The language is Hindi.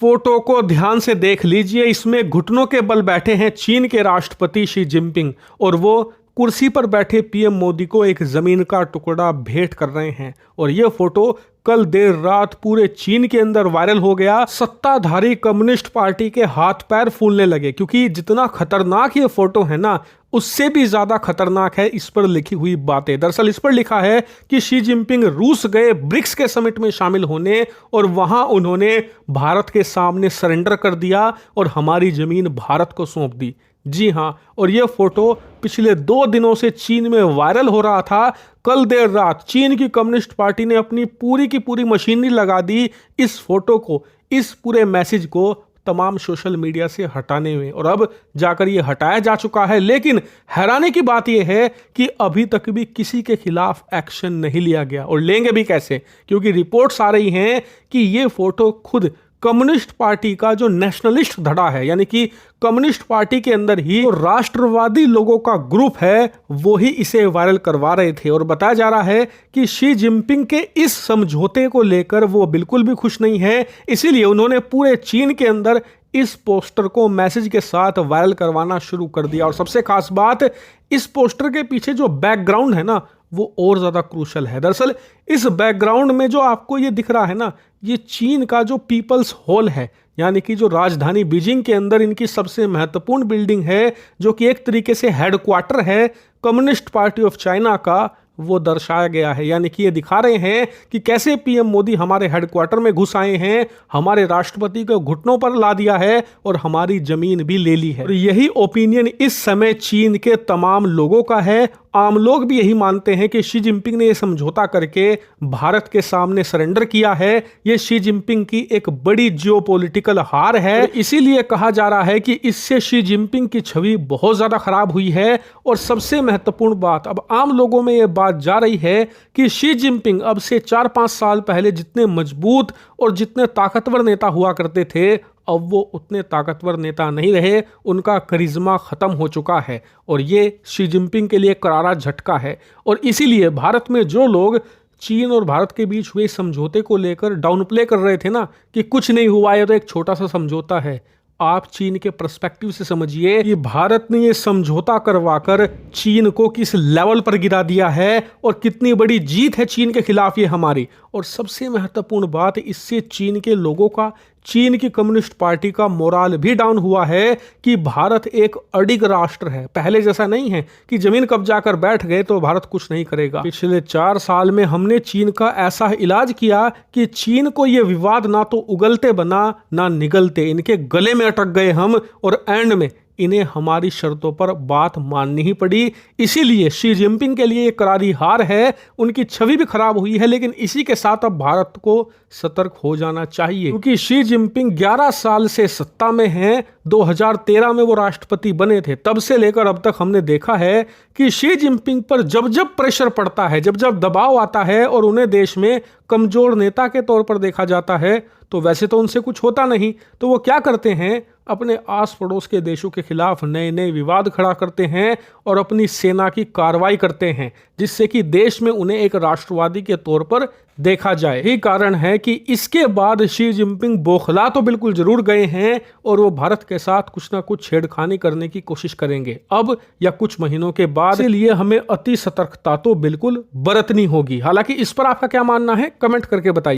फोटो को ध्यान से देख लीजिए। इसमें घुटनों के बल बैठे हैं चीन के राष्ट्रपति शी जिनपिंग और वो कुर्सी पर बैठे पीएम मोदी को एक जमीन का टुकड़ा भेंट कर रहे हैं। और ये फोटो कल देर रात पूरे चीन के अंदर वायरल हो गया। सत्ताधारी कम्युनिस्ट पार्टी के हाथ पैर फूलने लगे, क्योंकि जितना खतरनाक ये फोटो है ना, उससे भी ज्यादा खतरनाक है इस पर लिखी हुई बातें। दरअसल इस पर लिखा है कि शी जिनपिंग रूस गए ब्रिक्स के समिट में शामिल होने और वहां उन्होंने भारत के सामने सरेंडर कर दिया और हमारी जमीन भारत को सौंप दी। जी हां, और यह फोटो पिछले 2 दिनों से चीन में वायरल हो रहा था। कल देर रात चीन की कम्युनिस्ट पार्टी ने अपनी पूरी की पूरी मशीनरी लगा दी इस फोटो को, इस पूरे मैसेज को तमाम सोशल मीडिया से हटाने में, और अब जाकर ये हटाया जा चुका है। लेकिन हैरानी की बात यह है कि अभी तक भी किसी के खिलाफ एक्शन नहीं लिया गया, और लेंगे भी कैसे, क्योंकि रिपोर्ट्स आ रही हैं कि ये फोटो खुद कम्युनिस्ट पार्टी का जो नेशनलिस्ट धड़ा है, यानी कि कम्युनिस्ट पार्टी के अंदर ही राष्ट्रवादी लोगों का ग्रुप है, वो ही इसे वायरल करवा रहे थे। और बताया जा रहा है कि शी जिनपिंग के इस समझौते को लेकर वो बिल्कुल भी खुश नहीं है, इसीलिए उन्होंने पूरे चीन के अंदर इस पोस्टर को मैसेज के साथ वायरल करवाना शुरू कर दिया। और सबसे खास बात, इस पोस्टर के पीछे जो बैकग्राउंड है ना, वो और ज्यादा क्रूशल है। दरअसल इस बैकग्राउंड में जो आपको ये दिख रहा है ना, ये चीन का जो पीपल्स हॉल है, यानी कि जो राजधानी बीजिंग के अंदर इनकी सबसे महत्वपूर्ण बिल्डिंग है, जो कि एक तरीके से हेडक्वार्टर है कम्युनिस्ट पार्टी ऑफ चाइना का, वो दर्शाया गया है। यानी कि ये दिखा रहे हैं कि कैसे पीएम मोदी हमारे हेडक्वार्टर में घुस आए हैं, हमारे राष्ट्रपति को घुटनों पर ला दिया है और हमारी जमीन भी ले ली है। और यही ओपिनियन इस समय चीन के तमाम लोगों का है। आम लोग भी यही मानते हैं कि शी जिनपिंग ने यह समझौता करके भारत के सामने सरेंडर किया है। यह शी जिनपिंग की एक बड़ी जियोपॉलिटिकल हार है। इसीलिए कहा जा रहा है कि इससे शी जिनपिंग की छवि बहुत ज्यादा खराब हुई है। और सबसे महत्वपूर्ण बात, अब आम लोगों में यह बात जा रही है कि शी जिनपिंग अब से 4-5 साल पहले जितने मजबूत और जितने ताकतवर नेता हुआ करते थे, अब वो उतने ताकतवर नेता नहीं रहे, उनका करिश्मा खत्म हो चुका है। और ये शी जिनपिंग के लिए करारा झटका है। और इसीलिए भारत में जो लोग चीन और भारत के बीच हुए समझौते को लेकर डाउन प्ले कर रहे थे ना, कि कुछ नहीं हुआ, ये तो एक छोटा सा समझौता है, आप चीन के पर्सपेक्टिव से समझिए कि भारत ने यह समझौता करवाकर चीन को किस लेवल पर गिरा दिया है और कितनी बड़ी जीत है चीन के खिलाफ ये हमारी। और सबसे महत्वपूर्ण बात, इससे चीन के लोगों का, चीन की कम्युनिस्ट पार्टी का मोराल भी डाउन हुआ है कि भारत एक अडिग राष्ट्र है, पहले जैसा नहीं है कि जमीन कब्जा कर बैठ गए तो भारत कुछ नहीं करेगा। पिछले 4 साल में हमने चीन का ऐसा इलाज किया कि चीन को यह विवाद ना तो उगलते बना ना निगलते, इनके गले में अटक गए हम, और एंड में इन्हें हमारी शर्तों पर बात माननी ही पड़ी। इसीलिए शी जिनपिंग के लिए एक करारी हार है, उनकी छवि भी खराब हुई है। लेकिन इसी के साथ अब भारत को सतर्क हो जाना चाहिए, क्योंकि शी जिनपिंग 11 साल से सत्ता में हैं। 2013 में वो राष्ट्रपति बने थे, तब से लेकर अब तक हमने देखा है कि शी जिनपिंग पर जब जब प्रेशर पड़ता है, जब जब दबाव आता है और उन्हें देश में कमजोर नेता के तौर पर देखा जाता है, तो वैसे तो उनसे कुछ होता नहीं, तो वो क्या करते हैं, अपने आस पड़ोस के देशों के खिलाफ नए नए विवाद खड़ा करते हैं और अपनी सेना की कार्रवाई करते हैं, जिससे कि देश में उन्हें एक राष्ट्रवादी के तौर पर देखा जाए। यही कारण है कि इसके बाद शी जिनपिंग बौखला तो बिल्कुल जरूर गए हैं और वो भारत के साथ कुछ ना कुछ छेड़खानी करने की कोशिश करेंगे अब या कुछ महीनों के बाद। इसलिए हमें अति सतर्कता तो बिल्कुल बरतनी होगी। हालांकि इस पर आपका क्या मानना है, कमेंट करके बताइए।